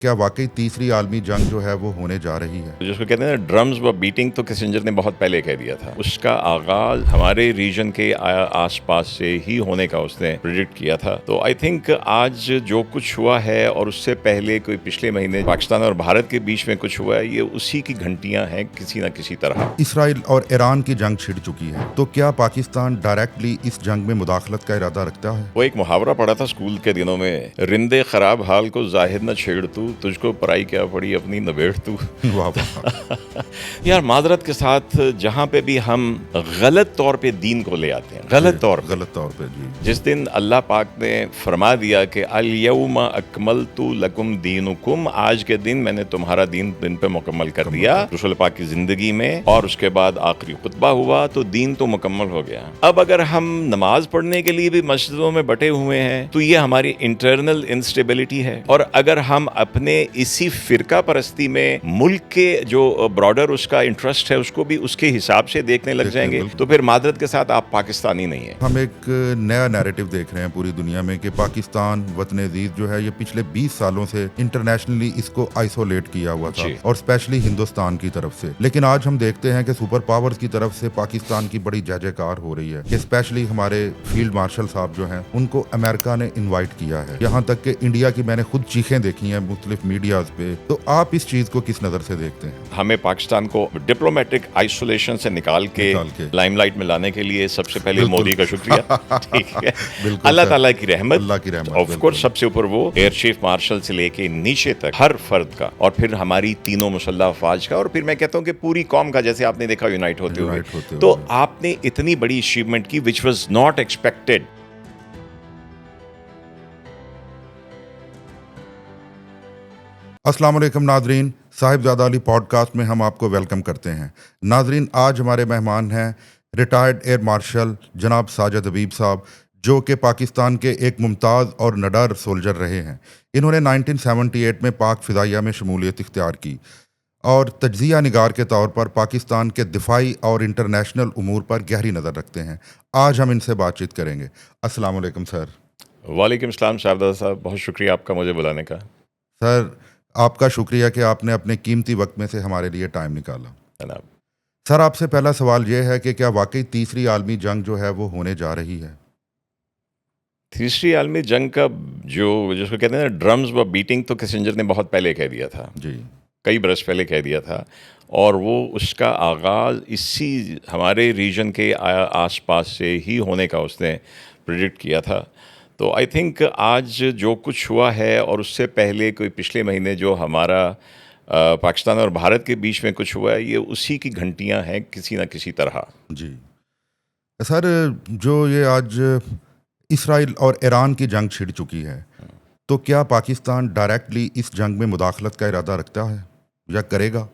کیا واقعی تیسری عالمی جنگ جو ہے وہ ہونے جا رہی ہے؟ جس کو کہتے ہیں نا ڈرمز و بیٹنگ، تو کسنجر نے بہت پہلے کہہ دیا تھا. اس کا آغاز ہمارے ریجن کے آس پاس سے ہی ہونے کا اس نے پریڈکٹ کیا تھا. تو آئی تھنک آج جو کچھ ہوا ہے اور اس سے پہلے کوئی پچھلے مہینے پاکستان اور بھارت کے بیچ میں کچھ ہوا ہے، یہ اسی کی گھنٹیاں ہیں کسی نہ کسی طرح. اسرائیل اور ایران کی جنگ چھڑ چکی ہے، تو کیا پاکستان ڈائریکٹلی اس جنگ میں مداخلت کا ارادہ رکھتا ہے؟ وہ ایک محاورہ پڑھا تھا اسکول کے دنوں میں، رندے خراب حال کو ظاہر نہ چھیڑ تو، تجھ کو پرائی کیا پڑی اپنی نبیڑ تو. واہ واہ. یار معذرت کے ساتھ جہاں پہ بھی ہم غلط طور پہ دین کو لے آتے ہیں، غلط طور پہ جی. جس دن اللہ پاک نے فرما دیا کہ الیوم اکملت لکم دینکم، آج کے دن میں نے تمہارا دین پہ مکمل کر دیا، رسول پاک کی زندگی میں، اور اس کے بعد آخری خطبہ ہوا تو دین تو مکمل ہو گیا. اب اگر ہم نماز پڑھنے کے لیے بھی مسجدوں میں بٹے ہوئے ہیں تو یہ ہماری انٹرنل انسٹیبلٹی ہے. اور اگر ہم اپنے اسی فرقہ پرستی میں ملک کے جو براڈر اس کا انٹرسٹ ہے اس کو بھی اس کے حساب سے دیکھنے لگ جائیں گے تو پھر معذرت کے ساتھ آپ پاکستانی نہیں ہیں. ہم ایک نیا نیریٹو دیکھ رہے ہیں پوری دنیا میں کہ پاکستان وطن عزیز جو ہے یہ پچھلے 20 سالوں سے انٹرنیشنلی اس کو آئسولیٹ کیا ہوا تھا، اور اسپیشلی ہندوستان کی طرف سے. لیکن آج ہم دیکھتے ہیں کہ سپر پاورز کی طرف سے پاکستان کی بڑی جے جے کار ہو رہی ہے کہ اسپیشلی ہمارے فیلڈ مارشل صاحب جو ہیں ان کو امریکہ نے انوائٹ کیا ہے، یہاں تک کہ انڈیا کی میں نے خود چیخیں دیکھی ہیں مختلف میڈیاز پہ. تو آپ اس چیز کو کس نظر سے دیکھتے ہیں؟ ہمیں پاکستان کو ڈپلومیٹک آئسولیشن سے نکال کے لائم لائٹ میں لانے کے لیے سب سے پہلے مودی کا شکریہ. ٹھیک ہے، اللہ تعالیٰ کی رحمت، آف کورس سب سے اوپر وہ ایئر چیف مارشل سے لے کے نیچے تک ہر فرد کا، اور پھر ہماری تینوں مسلح افواج کا، اور پھر میں کہتا ہوں کہ پوری قوم کا، جیسے آپ نے دیکھا یونائٹ ہوتے ہوئے. تو آپ نے اتنی بڑی اچیومنٹ کی وچ واز ناٹ ایکسپیکٹڈ. السلام علیکم ناظرین، صاحبزادہ علی پوڈ کاسٹ میں ہم آپ کو ویلکم کرتے ہیں. ناظرین، آج ہمارے مہمان ہیں ریٹائرڈ ایئر مارشل جناب ساجد حبیب صاحب، جو کہ پاکستان کے ایک ممتاز اور نڈر سولجر رہے ہیں. انہوں نے 1978 میں پاک فضائیہ میں شمولیت اختیار کی اور تجزیہ نگار کے طور پر پاکستان کے دفاعی اور انٹرنیشنل امور پر گہری نظر رکھتے ہیں. آج ہم ان سے بات چیت کریں گے. السلام علیکم سر. وعلیکم السلام صاحبزادہ صاحب، بہت شکریہ آپ کا مجھے بلانے کا. سر، آپ کا شکریہ کہ آپ نے اپنے قیمتی وقت میں سے ہمارے لیے ٹائم نکالا. جناب، سر، آپ سے پہلا سوال یہ ہے کہ کیا واقعی تیسری عالمی جنگ جو ہے وہ ہونے جا رہی ہے؟ تیسری عالمی جنگ کا جس کو کہتے ہیں نا ڈرمز و بیٹنگ، تو کسنجر نے بہت پہلے کہہ دیا تھا، جی. کئی برس پہلے کہہ دیا تھا، اور وہ اس کا آغاز اسی ہمارے ریجن کے آس پاس سے ہی ہونے کا اس نے پریڈکٹ کیا تھا. تو آئی تھنک آج جو کچھ ہوا ہے اور اس سے پہلے کوئی پچھلے مہینے جو ہمارا پاکستان اور بھارت کے بیچ میں کچھ ہوا ہے، یہ اسی کی گھنٹیاں ہیں کسی نہ کسی طرح. جی سر، جو یہ آج اسرائیل اور ایران کی جنگ چھڑ چکی ہے، تو کیا پاکستان ڈائریکٹلی اس جنگ میں مداخلت کا ارادہ رکھتا ہے یا کرے گا؟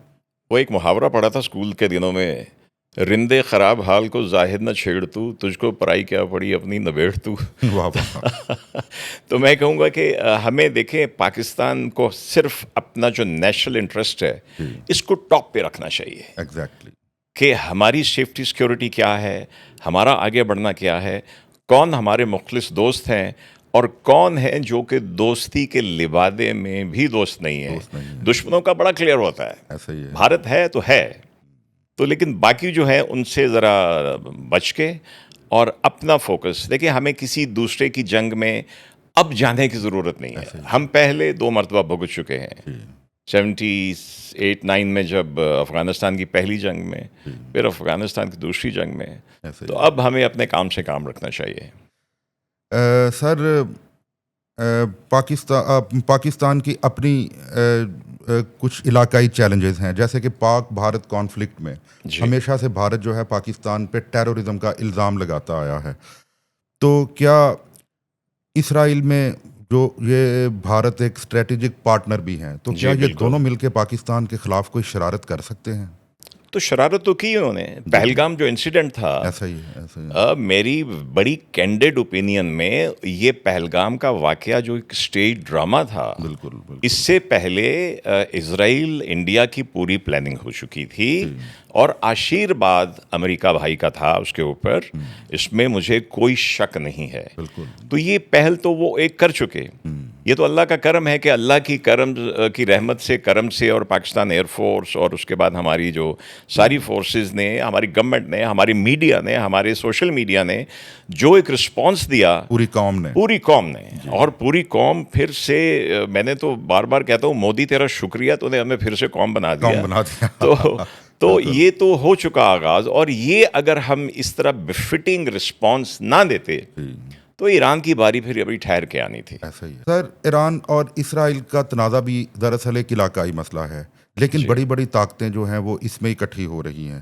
وہ ایک محاورہ پڑھا تھا اسکول کے دنوں میں، رندے خراب حال کو ظاہر نہ چھیڑ تو، تجھ کو پرائی کیا پڑی اپنی نبیڑ تو. واہ واہ. تو میں کہوں گا کہ ہمیں دیکھیں، پاکستان کو صرف اپنا جو نیشنل انٹرسٹ ہے اس کو ٹاپ پہ رکھنا چاہیے. ایگزیکٹلی. کہ ہماری سیفٹی سیکیورٹی کیا ہے، ہمارا آگے بڑھنا کیا ہے، کون ہمارے مخلص دوست ہیں اور کون ہیں جو کہ دوستی کے لبادے میں بھی دوست نہیں ہیں. دشمنوں کا بڑا کلیئر ہوتا ہے، ایسا ہی ہے. بھارت ہے تو ہے تو، لیکن باقی جو ہیں ان سے ذرا بچ کے اور اپنا فوکس دیکھیں. ہمیں کسی دوسرے کی جنگ میں اب جانے کی ضرورت نہیں ہے. ہم پہلے 2 مرتبہ بھگت چکے ہیں، 78-9 میں جب افغانستان کی پہلی جنگ میں، پھر افغانستان کی دوسری جنگ میں. تو اب ہمیں اپنے کام سے کام رکھنا چاہیے. سر، پاکستان کی اپنی کچھ علاقائی چیلنجز ہیں، جیسے کہ پاک بھارت کانفلکٹ میں ہمیشہ سے بھارت جو ہے پاکستان پہ ٹیرورزم کا الزام لگاتا آیا ہے. تو کیا اسرائیل میں جو یہ بھارت ایک اسٹریٹجک پارٹنر بھی ہیں، تو کیا یہ دونوں مل کے پاکستان کے خلاف کوئی شرارت کر سکتے ہیں؟ تو شرارت تو کی انہوں نے. پہلگام جو انسیڈنٹ تھا، ایسا ہی ہے. میری بڑی کینڈیڈ اوپینین میں یہ پہلگام کا واقعہ جو ایک اسٹیج ڈرامہ تھا، بالکل. اس سے پہلے اسرائیل انڈیا کی پوری پلاننگ ہو چکی تھی اور آشیرواد امریکہ بھائی کا تھا اس کے اوپر، اس میں مجھے کوئی شک نہیں ہے. بالکل. تو یہ پہل تو وہ ایک کر چکے. یہ تو اللہ کا کرم ہے کہ اللہ کی کرم کی رحمت سے، کرم سے، اور پاکستان ایئر فورس اور اس کے بعد ہماری جو ساری فورسز نے، ہماری گورنمنٹ نے، ہماری میڈیا نے، ہمارے سوشل میڈیا نے جو ایک رسپانس دیا، پوری قوم نے اور پوری قوم پھر سے، میں نے تو بار بار کہتا ہوں مودی تیرا شکریہ، تو نے ہمیں پھر سے قوم بنا دیا. تو یہ تو ہو چکا آغاز، اور یہ اگر ہم اس طرح بفٹنگ رسپانس نہ دیتے تو ایران کی باری پھر ابھی ٹھہر کے آنی تھی. ایسا ہی ہے سر. ایران اور اسرائیل کا تنازع بھی دراصل ایک علاقائی مسئلہ ہے، لیکن بڑی بڑی طاقتیں جو ہیں وہ اس میں اکٹھی ہو رہی ہیں.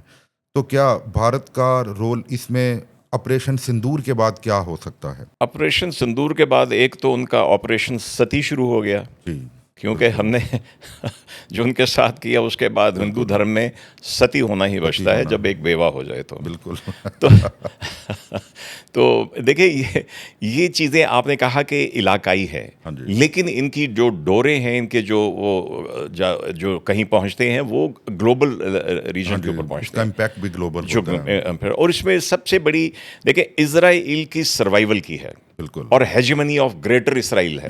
تو کیا بھارت کا رول اس میں آپریشن سندور کے بعد کیا ہو سکتا ہے؟ آپریشن سندور کے بعد ایک تو ان کا آپریشن ستی شروع ہو گیا، کیونکہ ہم نے جو ان کے ساتھ کیا اس کے بعد ہندو دھرم میں ستی ہونا ہی بچتا ہے جب ایک بیوہ ہو جائے تو. بالکل. تو دیکھیں یہ چیزیں آپ نے کہا کہ علاقائی ہے، لیکن ان کی جو ڈورے ہیں، ان کے جو کہیں پہنچتے ہیں وہ گلوبل ریجن کے اوپر پہنچتے ہیں. امپیکٹ بھی گلوبل ہوتا ہے. اور اس میں سب سے بڑی دیکھیں اسرائیل کی سروائیول کی ہے، بالکل، اور ہیجمنی آف گریٹر اسرائیل ہے.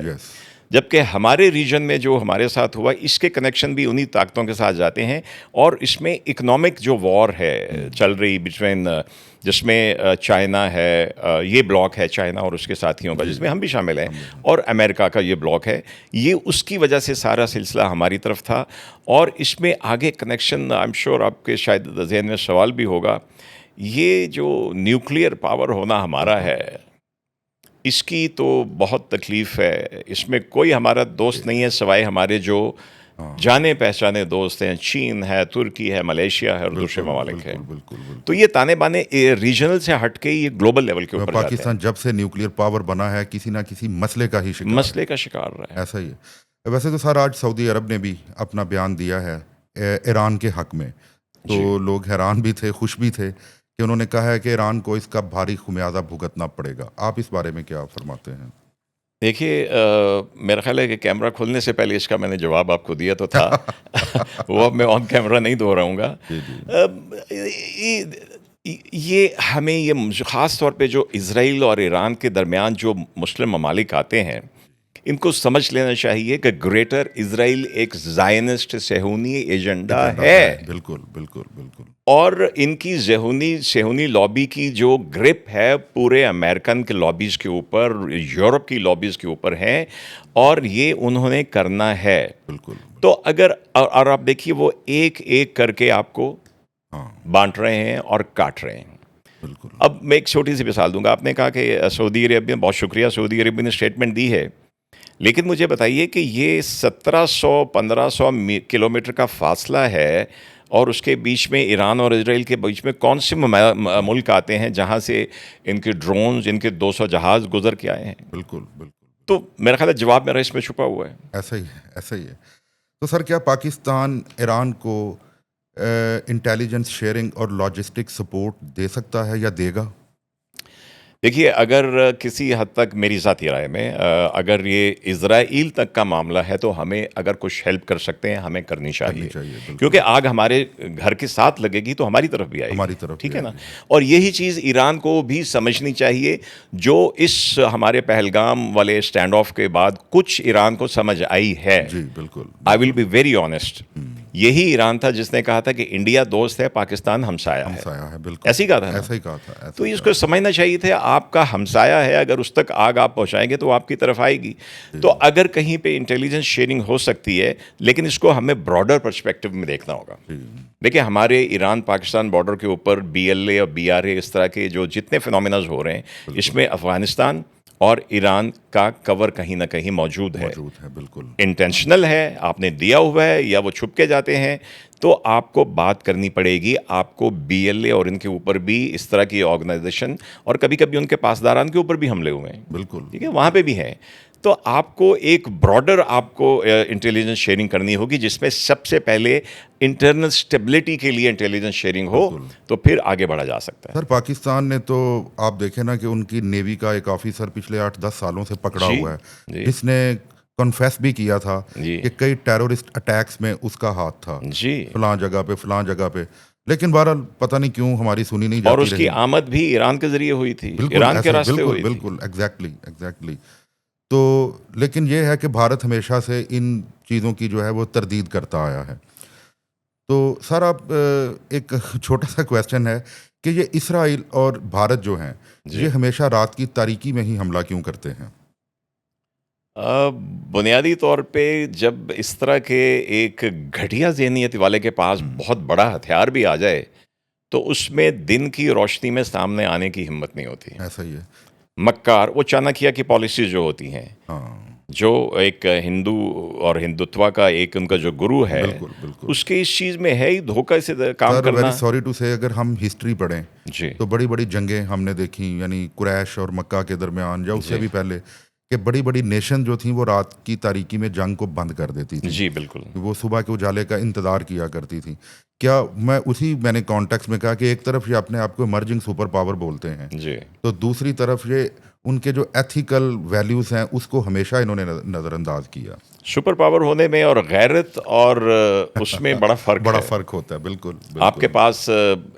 جبکہ ہمارے ریجن میں جو ہمارے ساتھ ہوا، اس کے کنیکشن بھی انہی طاقتوں کے ساتھ جاتے ہیں. اور اس میں اکنامک جو وار ہے چل رہی بٹوین، جس میں چائنا ہے، یہ بلاک ہے چائنا اور اس کے ساتھیوں کا، جس میں ہم بھی شامل ہیں، اور امریکہ کا یہ بلاک ہے، یہ اس کی وجہ سے سارا سلسلہ ہماری طرف تھا. اور اس میں آگے کنیکشن، آئی ایم شیور آپ کے شاید ذہن میں سوال بھی ہوگا، یہ جو نیوکلیئر پاور ہونا ہمارا ہے، اس کی تو بہت تکلیف ہے. اس میں کوئی ہمارا دوست نہیں ہے سوائے ہمارے جو جانے پہچانے دوست ہیں. چین ہے، ترکی ہے، ملیشیا ہے اور دوسرے ممالک ہیں. تو یہ تانے بانے ریجنل سے ہٹ کے یہ گلوبل لیول کے اوپر جاتے ہیں. پاکستان جب سے نیوکلیئر پاور بنا ہے کسی نہ کسی مسئلے کا شکار رہا ہے. ایسا ہی ہے. ویسے تو سر آج سعودی عرب نے بھی اپنا بیان دیا ہے ایران کے حق میں، تو لوگ حیران بھی تھے، خوش بھی تھے کہ انہوں نے کہا ہے کہ ایران کو اس کا بھاری خمیازہ بھگتنا پڑے گا. آپ اس بارے میں کیا فرماتے ہیں؟ دیکھیے، میرا خیال ہے کہ کیمرہ کھولنے سے پہلے اس کا میں نے جواب آپ کو دیا تو تھا. وہ اب میں آن کیمرہ نہیں دہراؤں گا. یہ ہمیں یہ خاص طور پہ جو اسرائیل اور ایران کے درمیان جو مسلم ممالک آتے ہیں، ان کو سمجھ لینا چاہیے کہ گریٹر اسرائیل ایک زائنسٹ صہیونی ایجنڈا ہے. بالکل. اور ان کی صہیونی لابی کی جو گرپ ہے پورے امریکن کے لابیز کے اوپر، یورپ کی لابیز کے اوپر ہے، اور یہ انہوں نے کرنا ہے. بالکل. تو اگر اور آپ دیکھیے وہ ایک ایک کر کے آپ کو بانٹ رہے ہیں اور کاٹ رہے ہیں. بالکل. اب میں ایک چھوٹی سی مثال دوں گا. آپ نے کہا کہ سعودی عرب میں، بہت شکریہ، سعودی عرب نے اسٹیٹمنٹ دی ہے، لیکن مجھے بتائیے کہ یہ 1700-1500 کلومیٹر کا فاصلہ ہے، اور اس کے بیچ میں ایران اور اسرائیل کے بیچ میں کون سے ملک آتے ہیں جہاں سے ان کے ڈرونز، ان کے 200 جہاز گزر کے آئے ہیں؟ بالکل. تو میرا خیال ہے جواب میرا اس میں چھپا ہوا ہے. ایسا ہی ہے. تو سر کیا پاکستان ایران کو انٹیلیجنس شیئرنگ اور لاجسٹک سپورٹ دے سکتا ہے یا دے گا؟ دیکھیے، اگر کسی حد تک میری ذاتی رائے میں اگر یہ اسرائیل تک کا معاملہ ہے تو ہمیں اگر کچھ ہیلپ کر سکتے ہیں ہمیں کرنی چاہیے. کیونکہ آگ ہمارے گھر کے ساتھ لگے گی تو ہماری طرف بھی آئے گی، ٹھیک ہے نا. اور یہی چیز ایران کو بھی سمجھنی چاہیے، جو اس ہمارے پہلگام والے اسٹینڈ آف کے بعد کچھ ایران کو سمجھ آئی ہے. بالکل. آئی ول بی ویری آنیسٹ. یہی ایران تھا جس نے کہا تھا کہ انڈیا دوست ہے، پاکستان ہمسایہ ہے. بالکل. ایسے ہی کہا تھا. تو اس کو سمجھنا چاہیے تھا، آپ کا ہمسایہ ہے، اگر اس تک آگ آپ پہنچائیں گے تو آپ کی طرف آئے گی. تو اگر کہیں پہ انٹیلیجنس شیئرنگ ہو سکتی ہے، لیکن اس کو ہمیں براڈر پرسپیکٹو میں دیکھنا ہوگا. دیکھیں، ہمارے ایران پاکستان بارڈر کے اوپر BLA اور BRA اس طرح کے جو جتنے فینومیناز ہو رہے ہیں، اس میں افغانستان اور ایران کا کور کہیں نہ کہیں موجود ہے. بالکل. انٹینشنل ہے، آپ نے دیا ہوا ہے یا وہ چھپ کے جاتے ہیں، تو آپ کو بات کرنی پڑے گی. آپ کو BLA اور ان کے اوپر بھی اس طرح کی آرگنائزیشن، اور کبھی کبھی ان کے پاسداران کے اوپر بھی حملے ہوئے ہیں. بالکل. ٹھیک ہے، وہاں پہ بھی ہیں. تو آپ کو ایک براڈر آپ کو انٹیلیجنس شیئرنگ کرنی ہوگی، جس میں سب سے پہلے انٹرنل سٹیبلٹی کے لیے انٹیلیجنس شیئرنگ ہو، تو پھر آگے بڑھا جا سکتا ہے. سر پاکستان نے تو آپ دیکھیں نا کہ ان کی نیوی کا ایک آفیسر پچھلے 8-10 سالوں سے پکڑا ہوا ہے، جس نے کنفیس بھی کیا تھا کہ کئی ٹیرورسٹ اٹیکس میں اس کا ہاتھ تھا، فلاں جگہ پہ. لیکن بہرحال پتہ نہیں کیوں ہماری سنی نہیں اور جاتی اس کی رہی. آمد بھی ایران کے ذریعے ہوئی تھی، بالکل ایران کے ایسا، راستے بالکل ہوئی تھی. بالکل ایگزیکٹلی. تو لیکن یہ ہے کہ بھارت ہمیشہ سے ان چیزوں کی جو ہے وہ تردید کرتا آیا ہے. تو سر آپ ایک چھوٹا سا کویسچن ہے کہ یہ اسرائیل اور بھارت جو ہیں جی. یہ ہمیشہ رات کی تاریکی میں ہی حملہ کیوں کرتے ہیں؟ بنیادی طور پہ جب اس طرح کے ایک گھٹیا ذہنیت والے کے پاس بہت بڑا ہتھیار بھی آ جائے تو اس میں دن کی روشنی میں سامنے آنے کی ہمت نہیں ہوتی. ایسا ہی ہے. مکار وہ چانکیہ کی پالیسیز جو ہوتی ہیں، ہاں جو ایک ہندو اور ہندوتوا کا ایک ان کا جو گرو ہے، بالکل بالکل. اس کے اس چیز میں ہے ہی دھوکہ سے کام سر ویری کرنا. سوری ٹو سے اگر ہم ہسٹری پڑھیں جی تو بڑی بڑی جنگیں ہم نے دیکھی، یعنی قریش اور مکہ کے درمیان یا اس سے جی بھی پہلے، کہ بڑی بڑی نیشن جو تھیں وہ رات کی تاریکی میں جنگ کو بند کر دیتی تھیں. جی بالکل. وہ صبح کے اجالے کا انتظار کیا کرتی تھیں. کیا میں نے کانٹیکس میں کہا کہ ایک طرف یہ اپنے آپ کو ایمرجنگ سپر پاور بولتے ہیں، جی تو دوسری طرف یہ ان کے جو ایتھیکل ویلیوز ہیں اس کو ہمیشہ انہوں نے نظر انداز کیا. سپر پاور ہونے میں اور غیرت اور اس میں بڑا فرق بڑا ہے. فرق ہوتا ہے. بالکل آپ کے پاس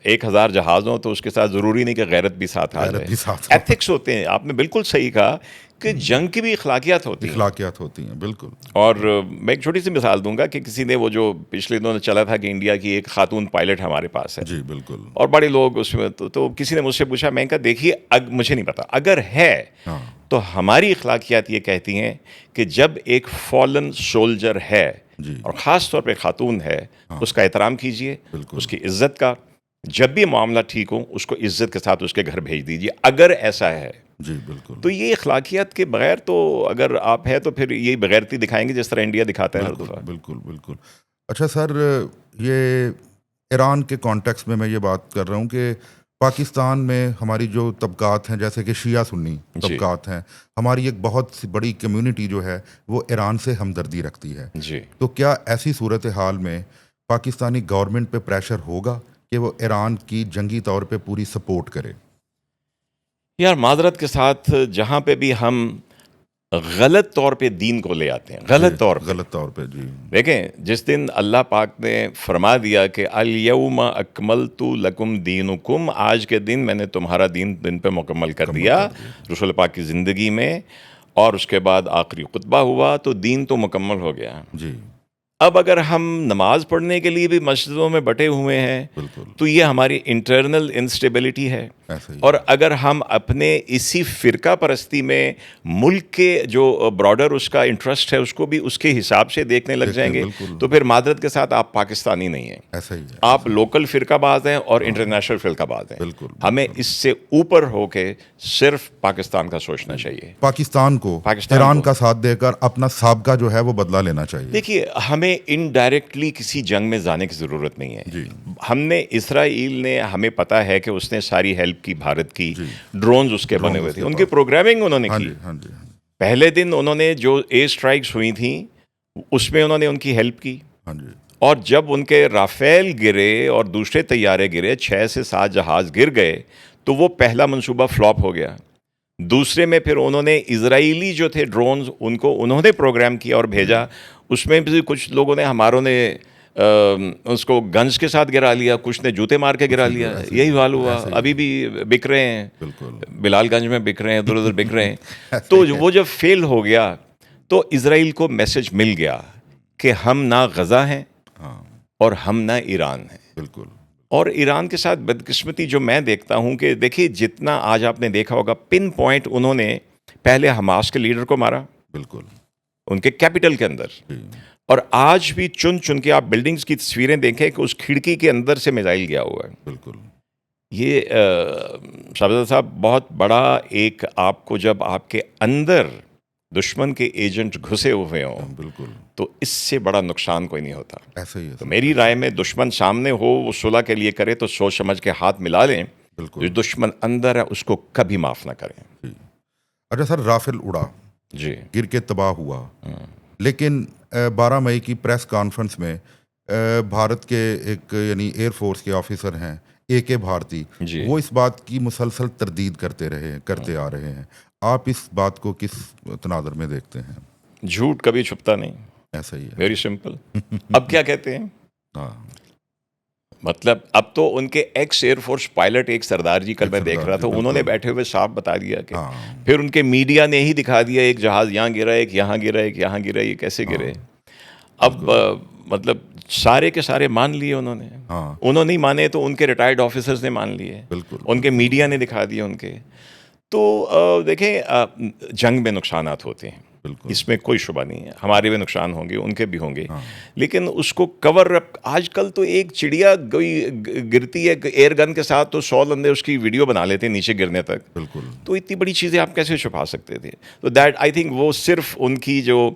1000 جہاز ہوں تو اس کے ساتھ ضروری نہیں کہ غیرت بھی ساتھ آ غیرت جائے. بھی ساتھ ایتھکس ہوتے ہیں. آپ نے بالکل صحیح کہا کہ جنگ کی بھی اخلاقیات ہوتی ہیں. اخلاقیات ہوتی ہیں. بالکل. اور میں ایک چھوٹی سی مثال دوں گا کہ کسی نے وہ جو پچھلے دنوں چلا تھا کہ انڈیا کی ایک خاتون پائلٹ ہمارے پاس ہے، جی بالکل. اور بڑے لوگ اس میں تو کسی نے مجھ سے پوچھا، میں کہا دیکھیے مجھے نہیں پتا، اگر ہے ہاں تو ہماری اخلاقیات یہ کہتی ہیں کہ جب ایک فالن سولجر ہے جی اور خاص طور پہ خاتون ہے، اس کا احترام کیجئے، بالکل. اس کی عزت کا. جب بھی معاملہ ٹھیک ہو اس کو عزت کے ساتھ اس کے گھر بھیج دیجئے اگر ایسا ہے. جی بالکل. تو یہ اخلاقیات کے بغیر تو اگر آپ ہے تو پھر یہ بغیرتی دکھائیں گے جس طرح انڈیا دکھاتا ہے ہر دفعہ. بالکل بالکل. اچھا سر، یہ ایران کے کانٹیکس میں یہ بات کر رہا ہوں کہ پاکستان میں ہماری جو طبقات ہیں جیسے کہ شیعہ سنی طبقات ہیں، ہماری ایک بہت سی بڑی کمیونٹی جو ہے وہ ایران سے ہمدردی رکھتی ہے. جی تو کیا ایسی صورتحال میں پاکستانی گورنمنٹ پہ پریشر ہوگا کہ وہ ایران کی جنگی طور پہ پوری سپورٹ کرے؟ یار معذرت کے ساتھ جہاں پہ بھی ہم غلط طور پہ دین کو لے آتے ہیں، غلط طور پہ، جی دیکھیں جس دن اللہ پاک نے فرما دیا کہ الیوم اکملت لکم دینکم، آج کے دن میں نے تمہارا دن پہ مکمل کر دیا، رسول پاک کی زندگی میں، اور اس کے بعد آخری خطبہ ہوا تو دین تو مکمل ہو گیا. جی اب اگر ہم نماز پڑھنے کے لیے بھی مسجدوں میں بٹے ہوئے ہیں بالکل. تو یہ ہماری انٹرنل انسٹیبلٹی ہے. ایسا ہی. اور اگر ہم اپنے اسی فرقہ پرستی میں ملک کے جو براڈر اس کا انٹرسٹ ہے اس کو بھی اس کے حساب سے دیکھنے لگ جائیں گے تو پھر معذرت کے ساتھ آپ پاکستانی نہیں ہیں، ایسا ہی ہے. آپ لوکل فرقہ باز ہیں اور انٹرنیشنل فرقہ باز ہیں. بالکل. ہمیں اس سے اوپر ہو کے صرف پاکستان کا سوچنا چاہیے. پاکستان کو ایران کا ساتھ دے کر اپنا سابقہ جو ہے وہ بدلا لینا چاہیے. دیکھیے ہمیں انڈائریکٹلی کسی جنگ میں جانے کی ضرورت نہیں ہے. جی ہم نے اسرائیل نے ہمیں پتا ہے کہ اس نے ساری ہیلپ کی بھارت کی، ڈرونز اس کے بنے ہوئے تھے، ان کی پروگرامنگ انہوں نے کی. ہاں جی. پہلے دن انہوں نے جو ایئر اسٹرائکس ہوئی تھیں اس میں انہوں نے ان کی ہیلپ کی. ہاں جی. اور جب ان کے رافیل گرے اور دوسرے طیارے گرے، 6 سے 7 جہاز گر گئے تو وہ پہلا منصوبہ فلاپ ہو گیا. دوسرے میں پھر انہوں نے اسرائیلی جو تھے ڈرونز انہوں نے پروگرام کیا اور بھیجا. اس میں بھی کچھ لوگوں نے ہماروں نے اس کو گنز کے ساتھ گرا لیا، کچھ نے جوتے مار کے گرا لیا. یہی حال ہوا. ابھی بھی بک رہے ہیں، بلال گنج میں بک رہے ہیں، ادھر ادھر بک رہے ہیں. تو وہ جب فیل ہو گیا تو اسرائیل کو میسج مل گیا کہ ہم نہ غزہ ہیں اور ہم نہ ایران ہیں. بالکل. اور ایران کے ساتھ بدقسمتی جو میں دیکھتا ہوں کہ دیکھیے جتنا آج آپ نے دیکھا ہوگا پن پوائنٹ انہوں نے پہلے حماس کے لیڈر کو مارا، بالکل، ان کے کیپٹل کے اندر. اور آج بھی چن چن کے آپ بلڈنگز کی تصویریں دیکھیں کہ اس کھڑکی کے اندر سے میزائل گیا ہوا ہے. بالکل. یہ شہزادہ صاحب بہت بڑا ایک، آپ کو جب آپ کے اندر دشمن کے ایجنٹ گھسے ہوئے ہوں بالکل تو اس سے بڑا نقصان کوئی نہیں ہوتا. ایسا ہی ہے. تو میری رائے میں دشمن سامنے ہو، وہ صلح کے لیے کرے تو سوچ سمجھ کے ہاتھ ملا لیں. بالکل. جو دشمن اندر ہے اس کو کبھی معاف نہ کریں. جی. اچھا سر، رافیل اڑا، جی گر کے تباہ ہوا، لیکن 12 مئی کی پریس کانفرنس میں بھارت کے ایک یعنی ایئر فورس کے آفیسر ہیں AK بھارتی، جی. وہ اس بات کی مسلسل تردید کرتے آ رہے ہیں. آپ اس بات کو کس تناظر میں دیکھتے ہیں؟ جھوٹ کبھی چھپتا نہیں. ایسا ہی ہے. Very simple. اب کیا کہتے ہیں؟ ہاں مطلب اب تو ان کے ایکس ایئر فورس پائلٹ ایک سردار جی کل میں دیکھ رہا تھا, انہوں نے بیٹھے ہوئے صاف بتا دیا کہ پھر ان کے میڈیا نے ہی دکھا دیا ایک جہاز یہاں گرا, ایک یہاں گرا, ایک یہاں گرا, یہ کیسے گرے. اب مطلب سارے کے سارے مان لیے انہوں نے, انہوں نہیں مانے تو ان کے ریٹائرڈ آفیسرز نے مان لیے, ان کے میڈیا نے دکھا دیا ان کے. تو دیکھیں جنگ میں نقصانات ہوتے ہیں, اس میں کوئی شبہ نہیں ہے, ہمارے بھی نقصان ہوں گے, ان کے بھی ہوں گے, لیکن اس کو کور اپ. آج کل تو ایک چڑیا گرتی ہے ایئر گن کے ساتھ تو 100 بندے اس کی ویڈیو بنا لیتے ہیں نیچے گرنے تک. تو اتنی بڑی چیزیں آپ کیسے چھپا سکتے تھے؟ تو دیٹ آئی تھنک وہ صرف ان کی جو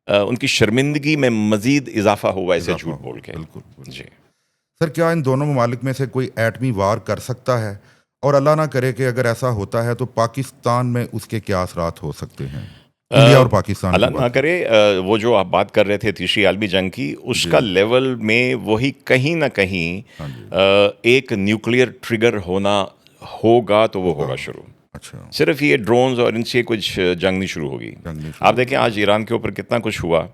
ان کی شرمندگی میں مزید اضافہ ہوا ایسے جھوٹ بول کے. جی سر, کیا ان دونوں ممالک میں سے کوئی ایٹمی وار کر سکتا ہے؟ اور اللہ نہ کرے کہ اگر ایسا ہوتا ہے تو پاکستان میں اس کے کیا اثرات ہو سکتے ہیں, انڈیا اور پاکستان؟ اللہ نہ کرے. وہ جو آپ بات کر رہے تھے تیسری عالمی جنگ کی, اس کا لیول میں وہی کہیں نہ کہیں ایک نیوکلیئر ٹریگر ہونا ہوگا تو وہ ہوگا شروع. اچھا, صرف یہ ڈرونز اور ان سے کچھ جنگ نہیں شروع ہوگی. آپ دیکھیں آج ایران کے اوپر کتنا کچھ ہوا,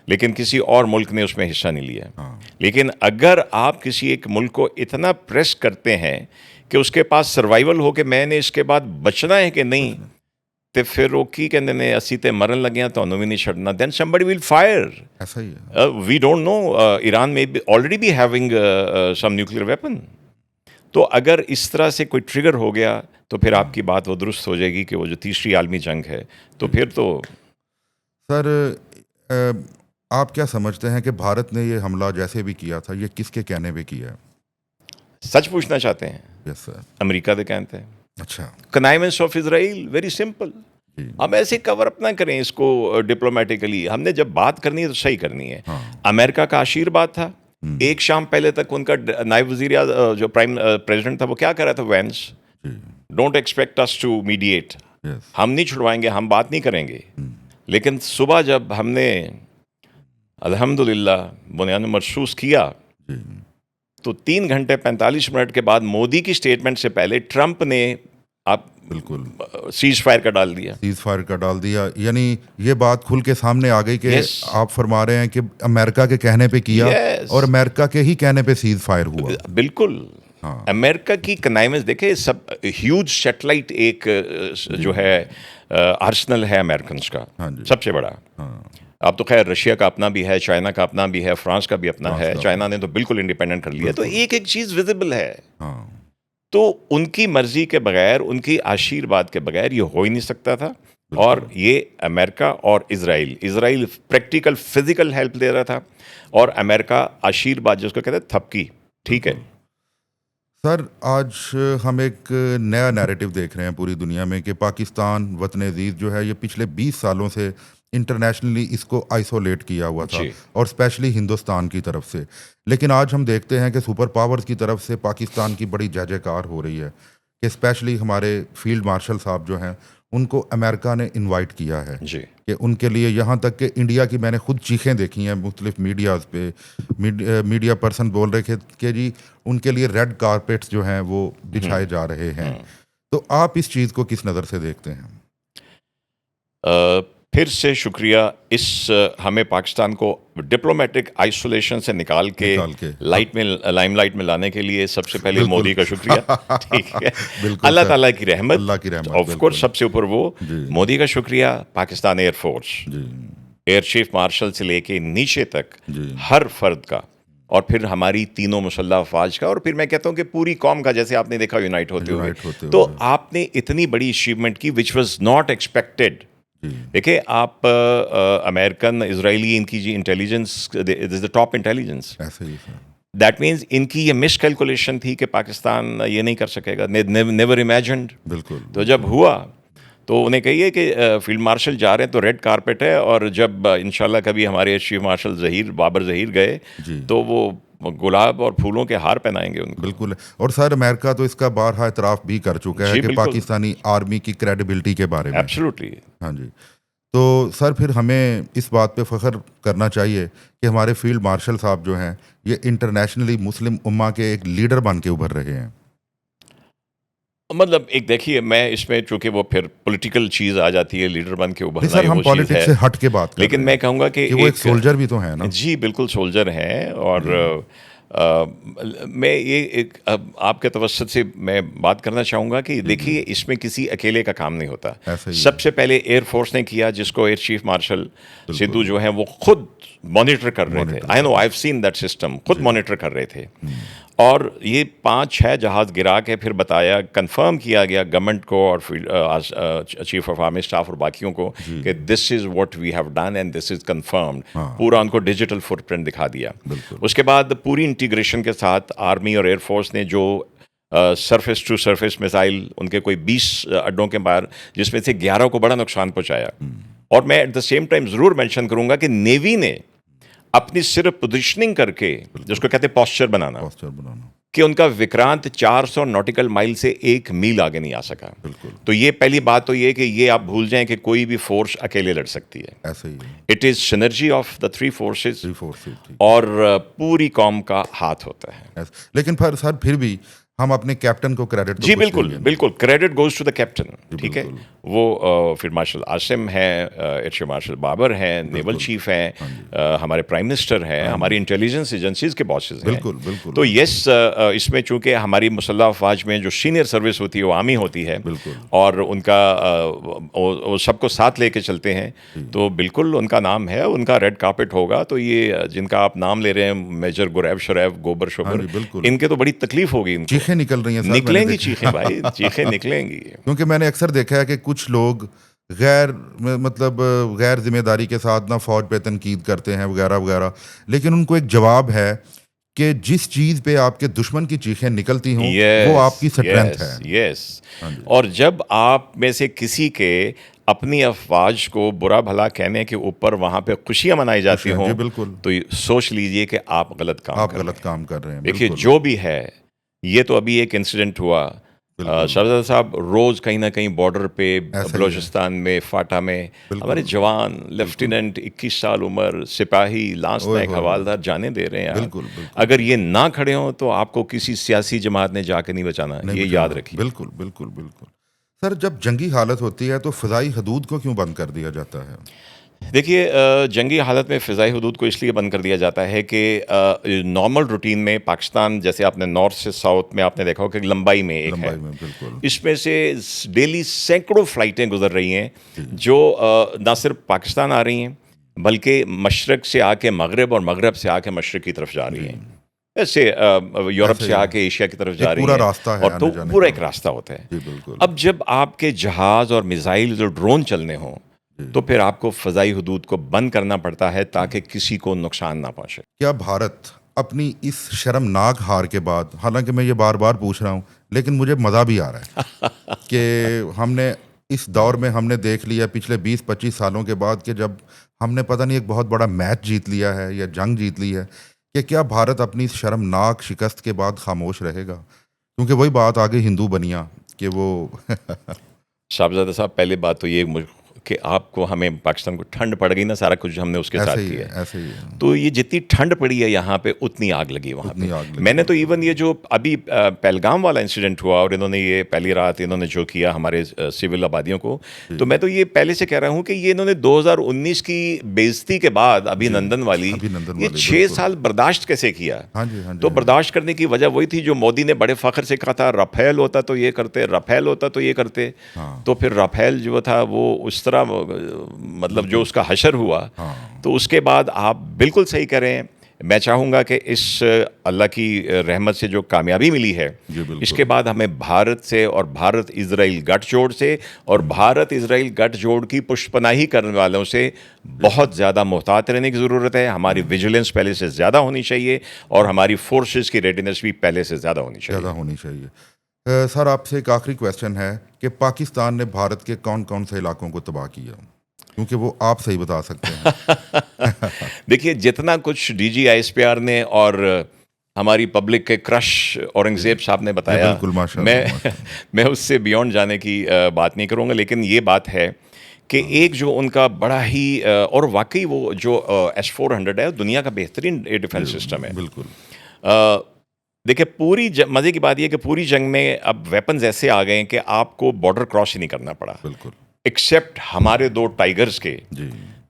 لیکن کسی اور ملک نے اس میں حصہ نہیں لیا. لیکن اگر آپ کسی ایک ملک کو اتنا پریس کرتے ہیں کہ اس کے پاس سروائیول ہو کہ میں نے اس کے بعد بچنا ہے کہ نہیں, تو پھر وہ کی کہندے نے اسی تے مرن لگیاں تو انہوں بھی نہیں چھڑنا, دین somebody will fire. ایسا ہی ہے. We don't know, ایران میں already be having some nuclear weapon. تو اگر اس طرح سے کوئی ٹریگر ہو گیا تو پھر آپ کی بات وہ درست ہو جائے گی کہ وہ جو تیسری عالمی جنگ ہے تو پھر تو. سر آپ کیا سمجھتے ہیں کہ بھارت نے یہ حملہ جیسے بھی کیا تھا یہ کس کے کہنے پہ کیا ہے؟ سچ پوچھنا چاہتے ہیں؟ یس سر. امریکہ دے کہتے ہیں. اچھا. کنائمنس آف اسرائیل, ویری سمپل. اب ایسے کور اپ نہ کریں اس کو ڈپلومیٹیکلی. ہم نے جب بات کرنی ہے تو صحیح کرنی ہے. امریکہ کا آشیرواد تھا. ایک شام پہلے تک ان کا نائب وزیر جو پریزیڈنٹ تھا وہ کیا کر رہا تھا, Vance, don't expect us to mediate, ہم نہیں چھڑوائیں گے, ہم بات نہیں کریں گے. لیکن صبح جب ہم نے الحمدللہ بنیاد مرصوص کیا تو 3 گھنٹے 45 منٹ کے بعد مودی کی اسٹیٹمنٹ سے پہلے ٹرمپ نے آپ بالکل سیز فائر کا ڈال دیا. سیز فائر کا ڈال دیا, یعنی یہ بات کھل کے سامنے آ گئی کہ آپ فرما رہے ہیں کہ امریکہ کے کہنے پہ کیا اور امریکہ کے ہی کہنے پہ سیز فائر ہوا. بالکل. امریکہ کی کنائمنس دیکھیں, سب ہیوج سیٹلائٹ ایک جو ہے آرسنل ہے امریکنز کا, سب سے بڑا. اب تو خیر رشیا کا اپنا بھی ہے, چائنا کا اپنا بھی ہے, فرانس کا بھی اپنا ہے. چائنا نے تو بالکل انڈیپینڈنٹ کر لیا. تو ایک ایک چیز ویزیبل ہے. تو ان کی مرضی کے بغیر, ان کی آشیرواد کے بغیر یہ ہو ہی نہیں سکتا تھا. اور یہ امریکہ اور اسرائیل پریکٹیکل فزیکل ہیلپ دے رہا تھا, اور امریکہ آشیرواد جس کو کہتے ہیں تھپکی. ٹھیک ہے سر, آج ہم ایک نیا نیریٹو دیکھ رہے ہیں پوری دنیا میں کہ پاکستان وطن عزیز جو ہے یہ پچھلے 20 سالوں سے انٹرنیشنلی اس کو آئسولیٹ کیا ہوا تھا, اور اسپیشلی ہندوستان کی طرف سے. لیکن آج ہم دیکھتے ہیں کہ سپر پاورز کی طرف سے پاکستان کی بڑی جے جے کار ہو رہی ہے کہ اسپیشلی ہمارے فیلڈ مارشل صاحب جو ہیں ان کو امریکہ نے انوائٹ کیا ہے کہ ان کے لیے, یہاں تک کہ انڈیا کی میں نے خود چیخیں دیکھی ہیں مختلف میڈیاز پہ, میڈیا پرسن بول رہے کہ جی ان کے لیے ریڈ کارپیٹس جو ہیں وہ بچھائے جا رہے ہیں. تو آپ اس چیز کو کس نظر سے دیکھتے ہیں؟ پھر سے شکریہ. اس ہمیں پاکستان کو ڈپلومیٹک آئسولیشن سے نکال کے لائم لائٹ میں لانے کے لیے سب سے پہلے مودی کا شکریہ. ٹھیک ہے, اللہ تعالیٰ کی رحمت, آف کورس سب سے اوپر وہ. مودی کا شکریہ, Pakistan air force, air chief marshal سے لے کے نیچے تک ہر فرد کا, اور پھر ہماری تینوں مسلح افواج کا, اور پھر میں کہتا ہوں کہ پوری قوم کا, جیسے آپ نے دیکھا یونائٹ ہوتے ہوئے. تو آپ نے اتنی بڑی اچیومنٹ کی وچ واز ناٹ ایکسپیکٹڈ. دیکھیں آپ امریکن اسرائیلی ان کی جی intelligence is the top intelligence. That means ان کی یہ مس کیلکولیشن تھی کہ پاکستان یہ نہیں کر سکے گا, نیور امیجنڈ. بالکل. تو جب ہوا تو انہیں کہیے کہ فیلڈ مارشل جا رہے ہیں تو ریڈ کارپیٹ ہے, اور جب انشاءاللہ کبھی ہمارے چیف مارشل بابر ظہیر گئے تو وہ گلاب اور پھولوں کے ہار پہنائیں گے ان کو. بالکل. اور سر امریکہ تو اس کا بارہا اعتراف بھی کر چکا ہے کہ پاکستانی آرمی کی کریڈیبلٹی کے بارے میں. ایبسلیوٹلی. ہاں جی. تو سر پھر ہمیں اس بات پہ فخر کرنا چاہیے کہ ہمارے فیلڈ مارشل صاحب جو ہیں یہ انٹرنیشنلی مسلم امہ کے ایک لیڈر بن کے ابھر رہے ہیں. مطلب ایک دیکھیے, میں اس میں چونکہ وہ پھر پولیٹیکل چیز آ جاتی ہے, لیڈر بن کے ابھرنا, سر ہم پالیٹکس سے ہٹ کے بات لیکن میں کہوں گا کہ وہ ایک سولجر بھی تو ہیں نا. جی بالکل سولجر ہیں, اور میں یہ ایک آپ کے توسط سے میں بات کرنا چاہوں گا کہ دیکھیے اس میں کسی اکیلے کا کام نہیں ہوتا. سب سے پہلے ایئر فورس نے کیا, جس کو ایئر چیف مارشل سدھو جو ہیں وہ خود مانیٹر کر رہے تھے. I know, I have seen that system, خود مانیٹر کر رہے تھے. اور یہ 5-6 جہاز گرا کے پھر بتایا, کنفرم کیا گیا گورنمنٹ کو اور چیف آف آرمی اسٹاف اور باقیوں کو کہ this is what we have done and this is confirmed. پورا ان کو ڈیجیٹل فٹ پرنٹ دکھا دیا. اس کے بعد پوری انٹیگریشن کے ساتھ آرمی اور ایئر فورس نے جو سرفیس ٹو سرفیس میزائل ان کے کوئی 20 اڈوں کے باہر, جس میں سے 11 کو بڑا نقصان پہنچایا. اور میں ایٹ دا سیم ٹائم ضرور مینشن کروں گا کہ نیوی نے اپنی صرف پوزیشننگ کر کے, جس کو کہتے ہیں پوسچر بنانا, کہ ان کا وکرانت 400 ناٹیکل مائل سے 1 میل آگے نہیں آ سکا. تو یہ پہلی بات تو یہ کہ یہ آپ بھول جائیں کہ کوئی بھی فورس اکیلے لڑ سکتی ہے. ایسے ہی it is synergy of the 3 forces اور پوری قوم کا ہاتھ ہوتا ہے. لیکن پھر بھی ہم اپنے کیپٹن کو کریڈٹ, جی بالکل بالکل, credit goes to the captain. ٹھیک ہے, وہ پھر مارشل عاصم ہیں, ایئر چیف مارشل بابر ہیں, نیول چیف ہیں, ہمارے پرائم منسٹر ہیں, ہماری انٹیلیجنس ایجنسیز کے باسز ہیں. بالکل. تو یس, اس میں چونکہ ہماری مسلح افواج میں جو سینئر سروس ہوتی ہے وہ آرمی ہوتی ہے, اور ان کا وہ سب کو ساتھ لے کے چلتے ہیں. تو بالکل ان کا نام ہے, ان کا ریڈ کارپٹ ہوگا. تو یہ جن کا آپ نام لے رہے ہیں, میجر گوریب شریف, گوبر شوبر, ان کے تو بڑی تکلیف ہوگی. ان کو نکل رہی ہیں, نکلیں گی چیخیں بھائی, چیخیں نکلیں گی. کیونکہ میں نے اکثر دیکھا ہے کہ کچھ لوگ غیر ذمہ داری کے ساتھ نہ فوج پہ تنقید کرتے ہیں وغیرہ وغیرہ, لیکن ان کو ایک جواب ہے کہ جس چیز پہ آپ کے دشمن کی چیخیں نکلتی ہوں وہ آپ کی اسٹرینتھ ہے. یس, اور جب آپ میں سے کسی کے اپنی افواج کو برا بھلا کہنے کے اوپر وہاں پہ خوشیاں منائی جاتی ہوں, بالکل, تو سوچ لیجئے کہ آپ غلط کام کر رہے ہیں. دیکھیے جو بھی ہے, یہ تو ابھی ایک انسیڈنٹ ہوا, شہزادہ صاحب روز کہیں نہ کہیں بارڈر پہ بلوچستان میں فاٹا میں ہمارے جوان لیفٹیننٹ 21 سال عمر سپاہی لانس نائک حوالدار جانے دے رہے ہیں. اگر یہ نہ کھڑے ہوں تو آپ کو کسی سیاسی جماعت نے جا کے نہیں بچانا, یہ یاد رکھیے. بالکل. سر, جب جنگی حالت ہوتی ہے تو فضائی حدود کو کیوں بند کر دیا جاتا ہے؟ دیکھیے, جنگی حالت میں فضائی حدود کو اس لیے بند کر دیا جاتا ہے کہ نارمل روٹین میں پاکستان, جیسے آپ نے نارتھ سے ساؤتھ میں آپ نے دیکھا ہو کہ لمبائی میں ایک ہے, اس میں سے ڈیلی سینکڑوں فلائٹیں گزر رہی ہیں جو نہ صرف پاکستان آ رہی ہیں بلکہ مشرق سے آ کے مغرب اور مغرب سے آ کے مشرق کی طرف جا رہی ہیں. ایسے یورپ سے آ کے ایشیا کی طرف جا رہی ہیں, اور تو پورا ایک راستہ ہوتا ہے. اب جب آپ کے جہاز اور میزائل اور ڈرون چلنے ہوں تو پھر آپ کو فضائی حدود کو بند کرنا پڑتا ہے تاکہ کسی کو نقصان نہ پہنچے. کیا بھارت اپنی اس شرمناک ہار کے بعد, حالانکہ میں یہ بار بار پوچھ رہا ہوں لیکن مجھے مزہ بھی آ رہا ہے کہ ہم نے اس دور میں ہم نے دیکھ لیا پچھلے 20-25 سالوں کے بعد کہ جب ہم نے پتہ نہیں ایک بہت بڑا میچ جیت لیا ہے یا جنگ جیت لی ہے, کہ کیا بھارت اپنی اس شرمناک شکست کے بعد خاموش رہے گا؟ کیونکہ وہی بات آگے ہندو بنیا کہ وہ صاحبزادہ صاحب, پہلے بات تو یہ کہ آپ کو, ہمیں پاکستان کو ٹھنڈ پڑ گئی نا, سارا کچھ ہم نے اس کے ساتھ کیا ہے. تو یہ جتنی ٹھنڈ پڑی ہے یہاں پہ اتنی آگ لگی وہاں پہ. میں نے تو ایون یہ جو ابھی پہلگام والا انسیڈنٹ ہوا اور انہوں نے یہ پہلی رات انہوں نے جو کیا ہمارے سول آبادیوں کو, تو میں تو یہ پہلے سے کہہ رہا ہوں کہ یہ انہوں نے 2019 کی بےعزتی کے بعد ابھی نندن والی یہ 6 سال برداشت کیسے کیا؟ تو برداشت کرنے کی وجہ وہی تھی جو مودی نے بڑے فخر سے کہا تھا, رفیل ہوتا تو یہ کرتے, رفیل ہوتا تو یہ کرتے. تو پھر رفیل جو تھا وہ اس طرح, مطلب جو اس کا حشر ہوا, تو اس کے بعد آپ بالکل صحیح کریں. میں چاہوں گا کہ اس اللہ کی رحمت سے جو کامیابی ملی ہے, اس کے بعد ہمیں بھارت سے اور بھارت اسرائیل گٹھ جوڑ سے اور بھارت اسرائیل گٹھ جوڑ کی پشت پناہی کرنے والوں سے بہت زیادہ محتاط رہنے کی ضرورت ہے. ہماری ویجیلنس پہلے سے زیادہ ہونی چاہیے اور ہماری فورسز کی ریڈینس بھی پہلے سے زیادہ ہونی چاہیے. سر, آپ سے ایک آخری کویسچن ہے کہ پاکستان نے بھارت کے کون کون سے علاقوں کو تباہ کیا؟ کیونکہ وہ آپ صحیح بتا سکتے ہیں. دیکھیے, جتنا کچھ D G I S P R نے اور ہماری پبلک کے کرش اورنگزیب صاحب نے بتایا, میں اس سے بیونڈ جانے کی بات نہیں کروں گا. لیکن یہ بات ہے کہ ایک جو ان کا بڑا ہی, اور واقعی وہ جو S-400 ہے دنیا کا بہترین ایئر ڈیفینس سسٹم ہے. بالکل. دیکھیں, پوری مزے کی بات یہ کہ پوری جنگ میں اب ویپنز ایسے آ گئے ہیں کہ آپ کو بارڈر کراس ہی نہیں کرنا پڑا. بالکل. ایکسیپٹ ہمارے 2 ٹائیگرز کے,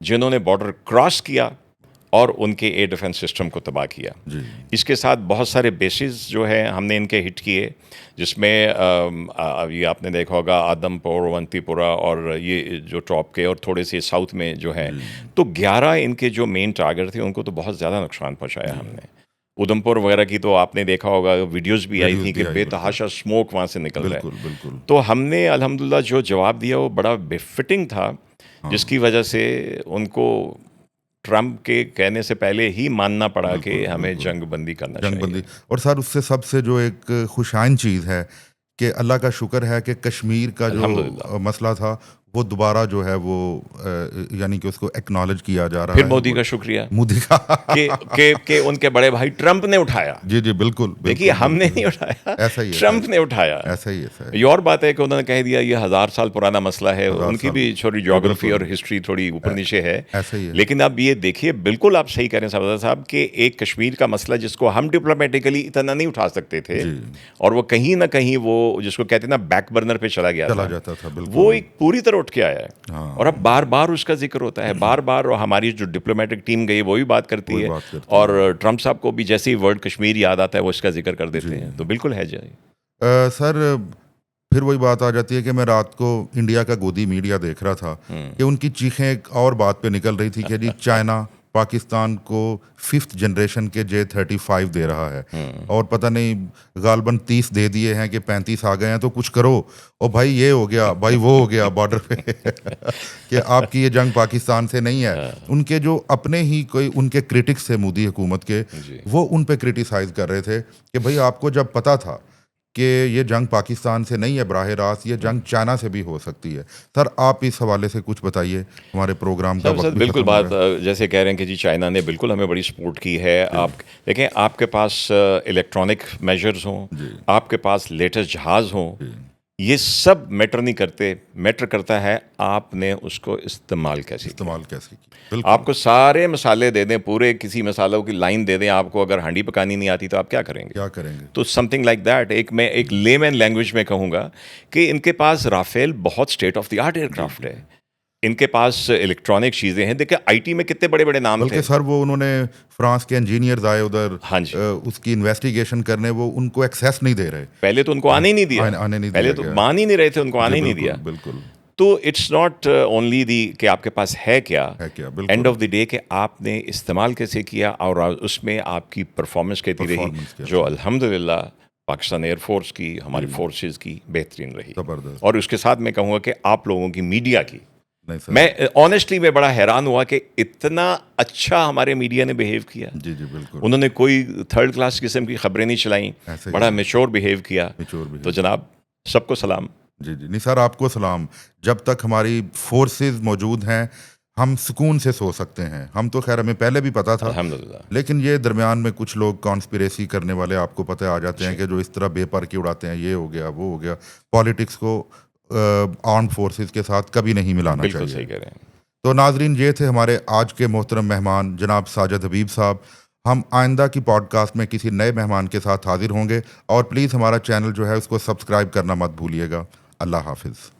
جنہوں نے بارڈر کراس کیا اور ان کے ایئر ڈیفنس سسٹم کو تباہ کیا. جی اس کے ساتھ بہت سارے بیسز جو ہیں ہم نے ان کے ہٹ کیے، جس میں یہ آپ نے دیکھا ہوگا آدم پور، ونتی پورا اور یہ جو ٹاپ کے اور تھوڑے سے ساؤتھ میں جو ہے، تو 11 ان کے جو مین ٹارگیٹ تھے ان کو تو بہت زیادہ نقصان پہنچایا ہم نے. ادھم پور وغیرہ کی تو آپ نے دیکھا ہوگا ویڈیوز بھی آئی تھیں کہ بے تحاشا اسموک وہاں سے نکل رہا ہے. بالکل بالکل. تو ہم نے الحمدللہ جو جواب دیا وہ بڑا بے فٹنگ تھا، جس کی وجہ سے ان کو ٹرمپ کے کہنے سے پہلے ہی ماننا پڑا کہ ہمیں جنگ بندی کرنا جنگ چاہیے. بندی. اور سر اس سے سب سے جو ایک خوشائن چیز ہے کہ اللہ کا شکر ہے کہ کشمیر کا جو مسئلہ تھا وہ دوبارہ جو ہے وہ یعنی کہ اس کو ایکنالج کیا جا رہا ہے. پھر مودی کا شکریہ مودی کا کہ ان کے بڑے بھائی ٹرمپ نے اٹھایا. جی جی بالکل. دیکھیے ہم نے نہیں اٹھایا، ایسا ہی ہے، ٹرمپ نے اٹھایا. ایسا ہی ہے. یہ اور بات ہے کہ انہوں نے کہہ دیا یہ 1000 سال پرانا مسئلہ ہے. ان کی بھی چھوٹی جیوگرافی اور ہسٹری تھوڑی اوپر نیچے ہے. ایسا ہی ہے. لیکن اب یہ دیکھیے بالکل آپ صحیح کہہ رہے ہیں صاحب صاحب کہ ایک کشمیر کا مسئلہ جس کو ہم ڈپلومیٹیکلی اتنا نہیں اٹھا سکتے تھے اور وہ کہیں نہ کہیں وہ جس کو کہتے ہیں نا بیک برنر پہ چلا جاتا تھا، وہ ایک پوری طرح اٹھ کے آیا ہے. اور اب بار بار اس کا ذکر ہوتا ہے، بار بار ہماری جو ڈپلومیٹک ٹیم گئی وہ بھی بات کرتی ہے، اور ٹرمپ صاحب کو بھی جیسے ہی ورڈ کشمیر یاد آتا ہے وہ اس کا ذکر کر دیتے ہیں. تو بالکل ہے جی. سر پھر وہی بات آ جاتی ہے کہ میں رات کو انڈیا کا گودی میڈیا دیکھ رہا تھا کہ ان کی چیخیں ایک اور بات پہ نکل رہی تھی کہ جی چائنا پاکستان کو 5th جنریشن کے J-35 دے رہا ہے اور پتہ نہیں غالباً 30 دے دیے ہیں کہ 35 آ گئے ہیں تو کچھ کرو. اور بھائی یہ ہو گیا، بھائی وہ ہو گیا بارڈر پہ کہ آپ کی یہ جنگ پاکستان سے نہیں ہے. ان کے جو اپنے ہی کوئی ان کے کرٹکس تھے مودی حکومت کے، وہ ان پہ کرٹیسائز کر رہے تھے کہ بھائی آپ کو جب پتہ تھا کہ یہ جنگ پاکستان سے نہیں ہے براہ راست، یہ جنگ چائنا سے بھی ہو سکتی ہے. سر آپ اس حوالے سے کچھ بتائیے، ہمارے پروگرام کا وقت بھی بالکل ختم ہو بات رہا ہے. جیسے کہہ رہے ہیں کہ جی چائنا نے بالکل ہمیں بڑی سپورٹ کی ہے. آپ دیکھیں آپ کے پاس الیکٹرانک میجرز ہوں، آپ کے پاس لیٹسٹ جہاز ہوں، یہ سب میٹر نہیں کرتے. میٹر کرتا ہے آپ نے اس کو استعمال کیسے کیا. آپ کو سارے مسالے دے دیں، پورے کسی مسالوں کی لائن دے دیں، آپ کو اگر ہانڈی پکانی نہیں آتی تو آپ کیا کریں گے؟ تو سم تھنگ لائک دیٹ. میں ایک لے مین لینگویج میں کہوں گا کہ ان کے پاس رافیل بہت state of the art aircraft ہے. ان کے پاس الیکٹرانک چیزیں ہیں. دیکھیں آئی ٹی میں کتنے بڑے بڑے نام تھے. بلکہ سر وہ انہوں نے فرانس کے انجینئرز آئے ادھر اس کی انویسٹیگیشن کرنے، وہ ان کو ایکسیس نہیں دے رہے. پہلے تو ان کو آنے ہی نہیں دیا، پہلے تو مان ہی نہیں رہے تھے، ان کو آنے ہی نہیں دیا. بالکل. تو اٹس ناٹ اونلی دی کہ آپ کے پاس ہے کیا، اینڈ آف دی ڈے کہ آپ نے استعمال کیسے کیا اور اس میں آپ کی پرفارمنس کہتی رہی، جو الحمدللہ پاکستان ایئر فورس کی، ہماری فورسز کی بہترین رہی. اور اس کے ساتھ میں کہوں گا کہ آپ لوگوں کی میڈیا کی، میں آنیسٹلی میں بڑا حیران ہوا کہ اتنا اچھا ہمارے میڈیا نے بہیو کیا. جی جی بالکل. انہوں نے کوئی تھرڈ کلاس قسم کی خبریں نہیں چلائیں، بڑا میچور بہیو کیا. تو جناب سب کو سلام. جی جی نہیں سر آپ کو سلام. جب تک ہماری فورسز موجود ہیں ہم سکون سے سو سکتے ہیں. ہم تو خیر ہمیں پہلے بھی پتا تھا الحمدللہ، لیکن یہ درمیان میں کچھ لوگ کانسپریسی کرنے والے آپ کو پتہ آ جاتے ہیں کہ جو اس طرح بے پر کی اڑاتے ہیں، یہ ہو گیا وہ ہو گیا. پالیٹکس کو آرمڈ فورسز کے ساتھ کبھی نہیں ملانا چاہیے. بالکل صحیح کہہ رہے ہیں. تو ناظرین یہ تھے ہمارے آج کے محترم مہمان جناب ساجد حبیب صاحب. ہم آئندہ کی پوڈ کاسٹ میں کسی نئے مہمان کے ساتھ حاضر ہوں گے، اور پلیز ہمارا چینل جو ہے اس کو سبسکرائب کرنا مت بھولیے گا. اللہ حافظ.